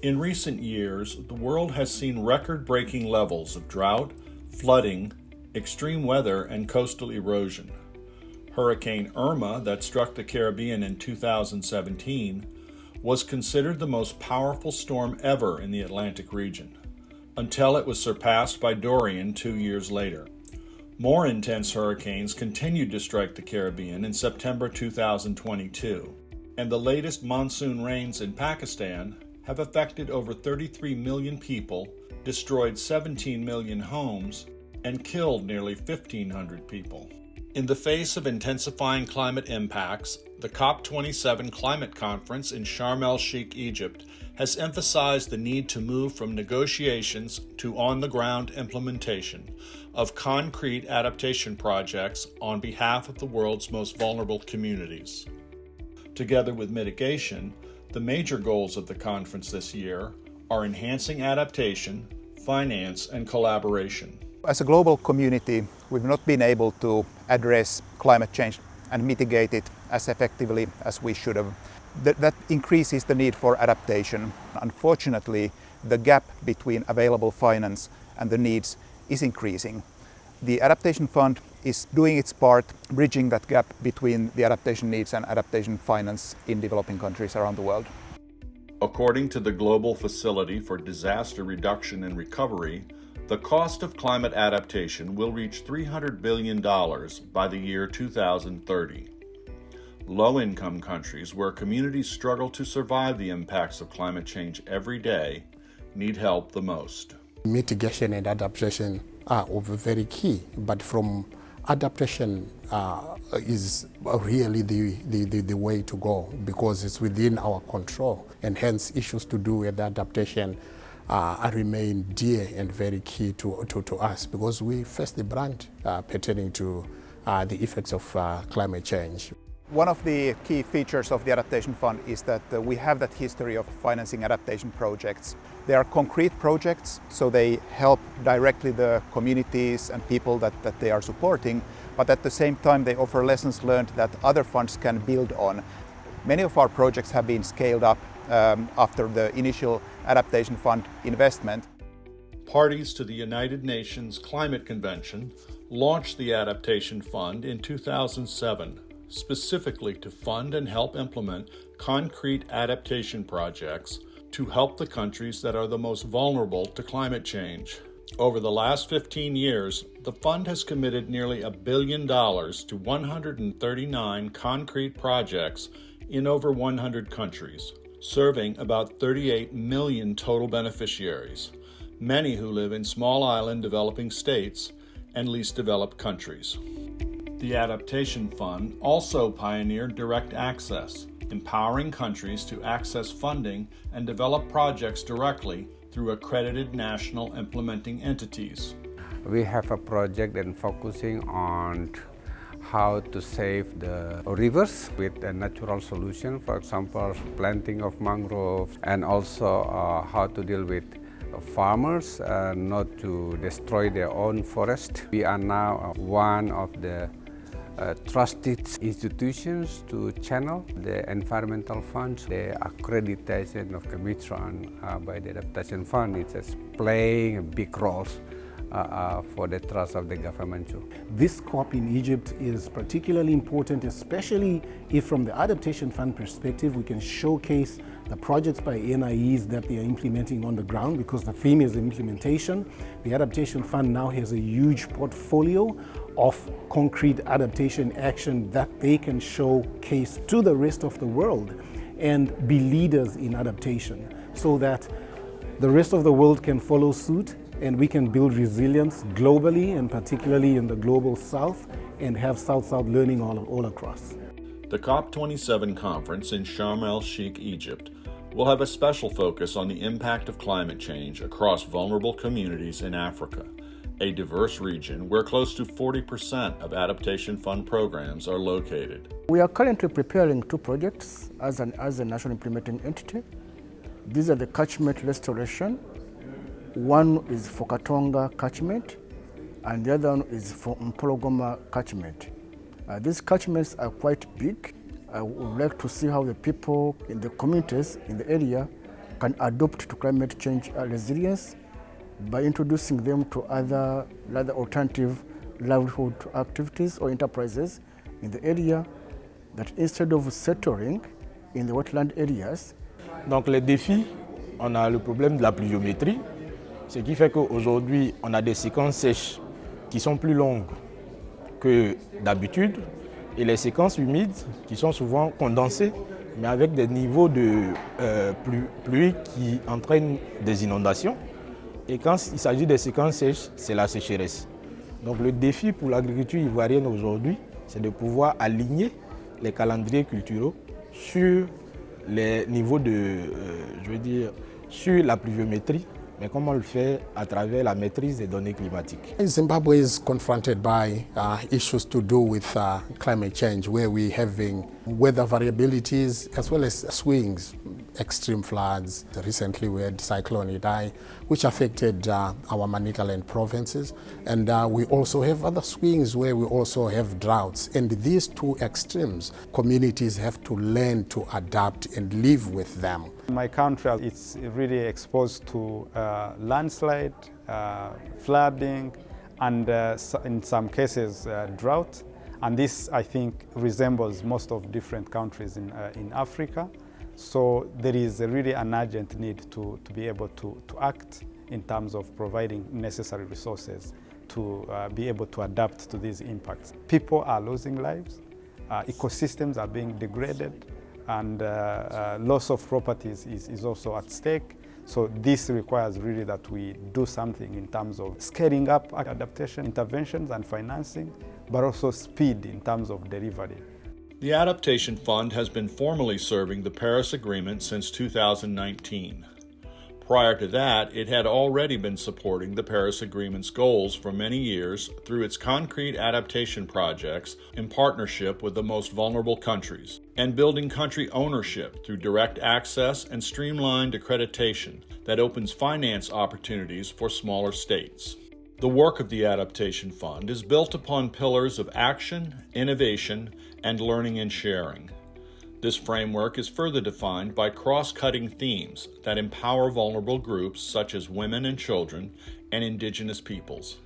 In recent years, the world has seen record-breaking levels of drought, flooding, extreme weather, and coastal erosion. Hurricane Irma, that struck the Caribbean in 2017, was considered the most powerful storm ever in the Atlantic region, until it was surpassed by Dorian 2 years later. More intense hurricanes continued to strike the Caribbean in September 2022, and the latest monsoon rains in Pakistan have affected over 33 million people, destroyed 17 million homes, and killed nearly 1,500 people. In the face of intensifying climate impacts, the COP27 climate conference in Sharm el-Sheikh, Egypt, has emphasized the need to move from negotiations to on-the-ground implementation of concrete adaptation projects on behalf of the world's most vulnerable communities. Together with mitigation, the major goals of the conference this year are enhancing adaptation, finance, and collaboration. As a global community, we've not been able to address climate change and mitigate it as effectively as we should have. That increases the need for adaptation. Unfortunately, the gap between available finance and the needs is increasing. The Adaptation Fund is doing its part, bridging that gap between the adaptation needs and adaptation finance in developing countries around the world. According to the Global Facility for Disaster Reduction and Recovery, the cost of climate adaptation will reach $300 billion by the year 2030. Low-income countries where communities struggle to survive the impacts of climate change every day need help the most. Mitigation and adaptation are very key, but from adaptation is really the way to go, because it's within our control, and hence issues to do with adaptation remain dear and very key to us, because we face the brunt pertaining to the effects of climate change. One of the key features of the Adaptation Fund is that we have that history of financing adaptation projects. They are concrete projects, so they help directly the communities and people that they are supporting, but at the same time they offer lessons learned that other funds can build on. Many of our projects have been scaled up after the initial Adaptation Fund investment. Parties to the United Nations Climate Convention launched the Adaptation Fund in 2007, specifically to fund and help implement concrete adaptation projects to help the countries that are the most vulnerable to climate change. Over the last 15 years, the fund has committed nearly $1 billion to 139 concrete projects in over 100 countries, serving about 38 million total beneficiaries, many who live in small island developing states and least developed countries. The Adaptation Fund also pioneered direct access, empowering countries to access funding and develop projects directly through accredited national implementing entities. We have a project and focusing on how to save the rivers with a natural solution, for example, planting of mangroves, and also how to deal with farmers not to destroy their own forest. We are now one of the trusted institutions to channel the environmental funds. The accreditation of Comitron by the Adaptation Fund is playing a big role for the trust of the government too. This COP in Egypt is particularly important, especially if from the Adaptation Fund perspective we can showcase the projects by NIEs that they are implementing on the ground, because the theme is implementation. The Adaptation Fund now has a huge portfolio of concrete adaptation action that they can showcase to the rest of the world and be leaders in adaptation, so that the rest of the world can follow suit and we can build resilience globally, and particularly in the global south, and have South-South learning all across. The COP27 conference in Sharm el-Sheikh, Egypt, will have a special focus on the impact of climate change across vulnerable communities in Africa, a diverse region where close to 40% of Adaptation Fund programs are located. We are currently preparing 2 projects as a national implementing entity. These are the catchment restoration. One is for Katonga catchment, and the other one is for Mpologoma catchment. These catchments are quite big. I would like to see how the people in the communities in the area can adopt to climate change resilience by introducing them to other alternative livelihood activities or enterprises in the area, that instead of settling in the wetland areas. Donc les défis, on a le problème de la pluviométrie, ce qui fait qu'aujourd'hui on a des séquences sèches qui sont plus longues que d'habitude et les séquences humides qui sont souvent condensées mais avec des niveaux de pluie qui entraînent des inondations. Et quand il s'agit des séquences sèches, c'est la sécheresse. Donc le défi pour l'agriculture ivoirienne aujourd'hui, c'est de pouvoir aligner les calendriers culturaux sur les niveaux sur la pluviométrie, mais comment on le fait à travers la maîtrise des données climatiques. Zimbabwe is confronted by issues to do with climate change, where we're having weather variabilities as well as swings, extreme floods. Recently we had Cyclone Idai, which affected our Manicaland provinces, and we also have other swings where we also have droughts. And these two extremes, communities have to learn to adapt and live with them. My country is really exposed to landslide, flooding, and in some cases drought. And this, I think, resembles most of different countries in Africa. So there is really an urgent need to be able to act in terms of providing necessary resources to be able to adapt to these impacts. People are losing lives, ecosystems are being degraded, and loss of properties is also at stake. So this requires really that we do something in terms of scaling up adaptation interventions and financing, but also speed in terms of delivery. The Adaptation Fund has been formally serving the Paris Agreement since 2019. Prior to that, it had already been supporting the Paris Agreement's goals for many years through its concrete adaptation projects in partnership with the most vulnerable countries, and building country ownership through direct access and streamlined accreditation that opens finance opportunities for smaller states. The work of the Adaptation Fund is built upon pillars of action, innovation, and learning and sharing. This framework is further defined by cross-cutting themes that empower vulnerable groups such as women and children and indigenous peoples.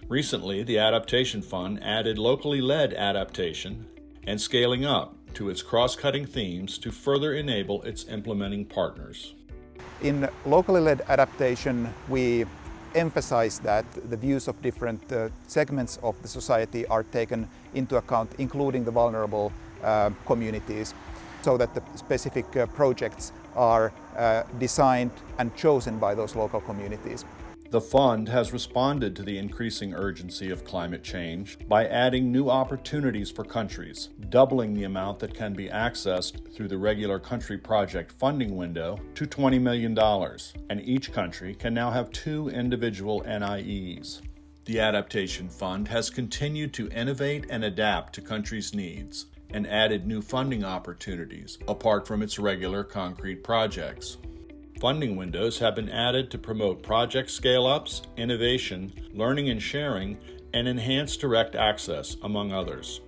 Recently, the Adaptation Fund added locally led adaptation and scaling up to its cross-cutting themes to further enable its implementing partners. In locally led adaptation, we emphasize that the views of different segments of the society are taken into account, including the vulnerable communities, so that the specific projects are designed and chosen by those local communities. The fund has responded to the increasing urgency of climate change by adding new opportunities for countries, doubling the amount that can be accessed through the regular country project funding window to $20 million, and each country can now have 2 individual NIEs. The Adaptation Fund has continued to innovate and adapt to countries' needs and added new funding opportunities apart from its regular concrete projects. Funding windows have been added to promote project scale-ups, innovation, learning and sharing, and enhance direct access, among others.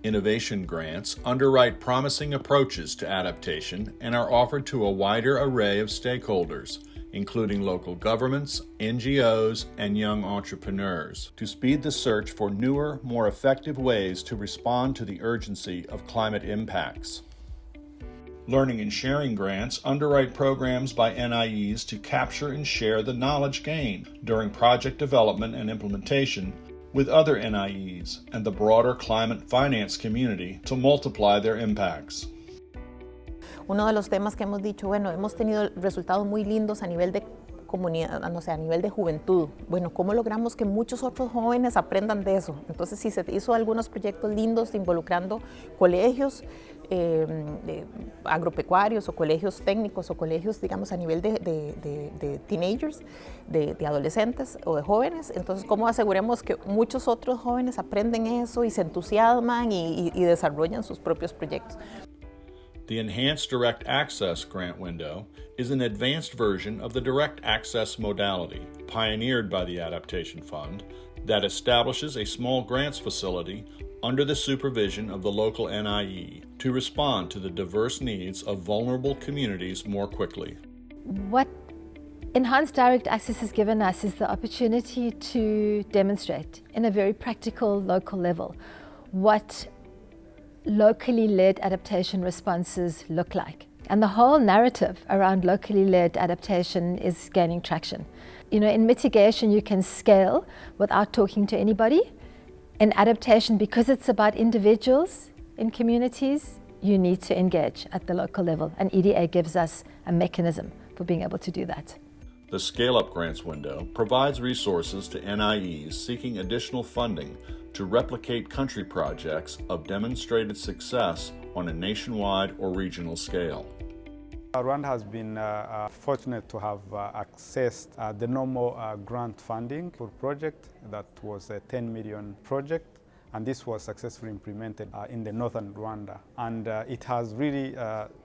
Innovation grants underwrite promising approaches to adaptation and are offered to a wider array of stakeholders, including local governments, NGOs, and young entrepreneurs, to speed the search for newer, more effective ways to respond to the urgency of climate impacts. Learning and sharing grants underwrite programs by NIEs to capture and share the knowledge gained during project development and implementation with other NIEs and the broader climate finance community to multiply their impacts. Uno de los temas que hemos dicho, bueno, hemos tenido resultados muy lindos a nivel de comunidad, no sé, a nivel de juventud. Bueno, ¿cómo logramos que muchos otros jóvenes aprendan de eso? Entonces, sí se hizo algunos proyectos lindos involucrando colegios agropecuarios o colegios técnicos o colegios, digamos, a nivel de teenagers, de adolescentes o de jóvenes. Entonces, ¿cómo aseguremos que muchos otros jóvenes aprenden eso y se entusiasman y desarrollan sus propios proyectos? The Enhanced Direct Access grant window is an advanced version of the direct access modality, pioneered by the Adaptation Fund, that establishes a small grants facility under the supervision of the local NIE to respond to the diverse needs of vulnerable communities more quickly. What enhanced direct access has given us is the opportunity to demonstrate in a very practical local level what locally led adaptation responses look like. And the whole narrative around locally led adaptation is gaining traction. You know, in mitigation you can scale without talking to anybody. In adaptation, because it's about individuals in communities, you need to engage at the local level, and EDA gives us a mechanism for being able to do that. The Scale Up Grants window provides resources to NIEs seeking additional funding to replicate country projects of demonstrated success on a nationwide or regional scale. Rwanda has been fortunate to have accessed the normal grant funding for project that was a 10 million project, and this was successfully implemented in the northern Rwanda. And it has really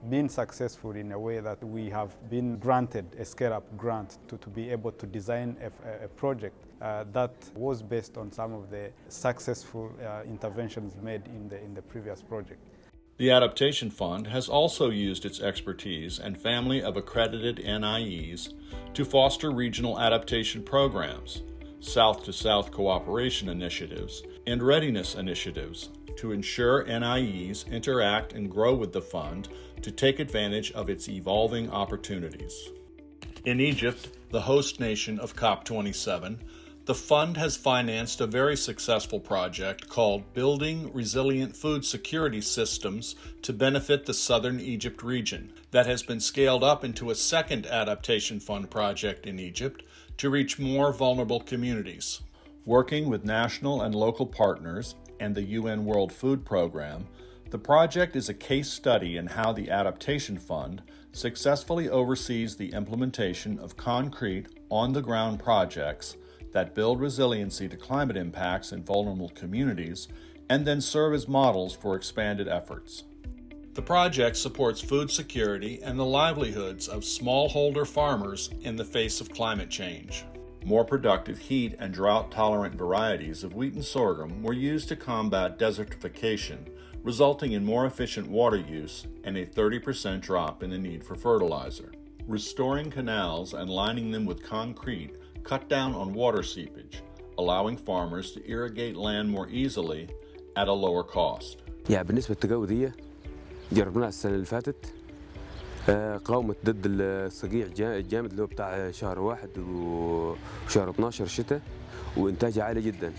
been successful in a way that we have been granted a scale-up grant to be able to design a project that was based on some of the successful interventions made in the previous project. The Adaptation Fund has also used its expertise and family of accredited NIEs to foster regional adaptation programs, South-to-South cooperation initiatives, and readiness initiatives to ensure NIEs interact and grow with the fund to take advantage of its evolving opportunities. In Egypt, the host nation of COP27, the fund has financed a very successful project called Building Resilient Food Security Systems to benefit the southern Egypt region that has been scaled up into a second Adaptation Fund project in Egypt to reach more vulnerable communities. Working with national and local partners and the UN World Food Program, the project is a case study in how the Adaptation Fund successfully oversees the implementation of concrete, on-the-ground projects that build resiliency to climate impacts in vulnerable communities and then serve as models for expanded efforts. The project supports food security and the livelihoods of smallholder farmers in the face of climate change. More productive heat and drought-tolerant varieties of wheat and sorghum were used to combat desertification, resulting in more efficient water use and a 30% drop in the need for fertilizer. Restoring canals and lining them with concrete cut down on water seepage, allowing farmers to irrigate land more easily at a lower cost. يعني بالنسبة للتجاوب دي جربناها السنة اللي فاتت قاومت ضد الصقيع الجامد اللي هو بتاع شهر 1 وشهر 12 شتاء وإنتاجها عالي جدا.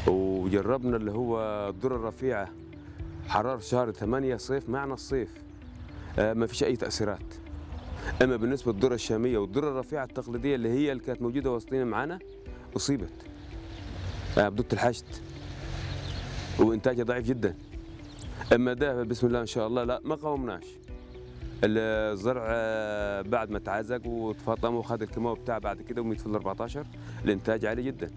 وجربنا اللي هو الذرة الرفيعة حرارة شهر 8 صيف معنى الصيف ما فيش أي تأثيرات. أما بالنسبة للذرة الشامية والذرة الرفيعة التقليدية اللي كانت موجودة وسطينا معانا أصيبت بضد الحشد وإنتاجها ضعيف جدا. أما ده بسم الله إن شاء الله لا ما قاومناش. الزرع بعد ما تعزق وتفاطم وخد الكيماوي بتاعه بعد كده وميت في ال 14 الإنتاج عالي جدا.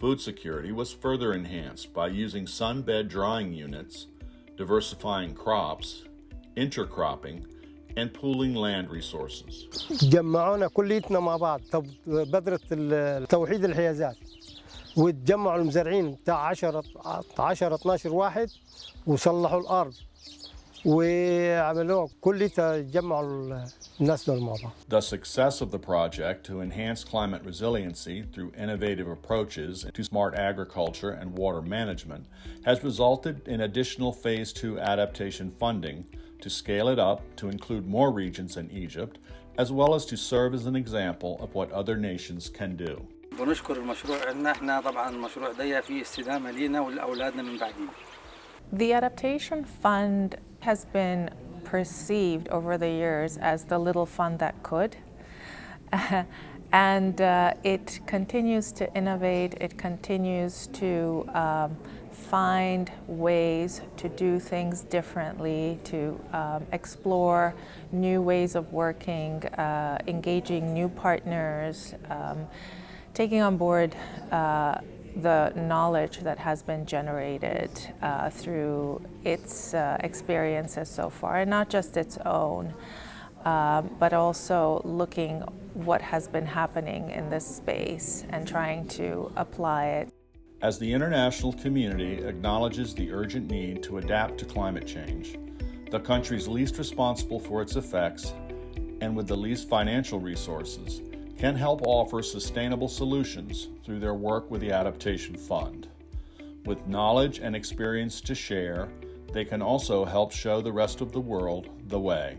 Food security was further enhanced by using sunbed drying units, diversifying crops, intercropping, and pooling land resources. جمعونا كليتنا مع بعض بذرة توحيد الحيازات وتجمعوا المزارعين بتاع 10 12 واحد وصلحوا الأرض وعملوه كليتها جمعوا الناس دول مع بعض. The success of the project to enhance climate resiliency through innovative approaches to smart agriculture and water management has resulted in additional Phase 2 adaptation funding to scale it up to include more regions in Egypt, as well as to serve as an example of what other nations can do. ونشكر المشروع إن إحنا طبعاً المشروع ده فيه استدامة لينا ولأولادنا من بعدين. The Adaptation Fund has been perceived over the years as the little fund that could. And it continues to innovate, it continues to find ways to do things differently, to explore new ways of working, engaging new partners, taking on board the knowledge that has been generated through its experiences so far, and not just its own, but also looking what has been happening in this space and trying to apply it. As the international community acknowledges the urgent need to adapt to climate change, the countries least responsible for its effects and with the least financial resources, can help offer sustainable solutions through their work with the Adaptation Fund. With knowledge and experience to share, they can also help show the rest of the world the way.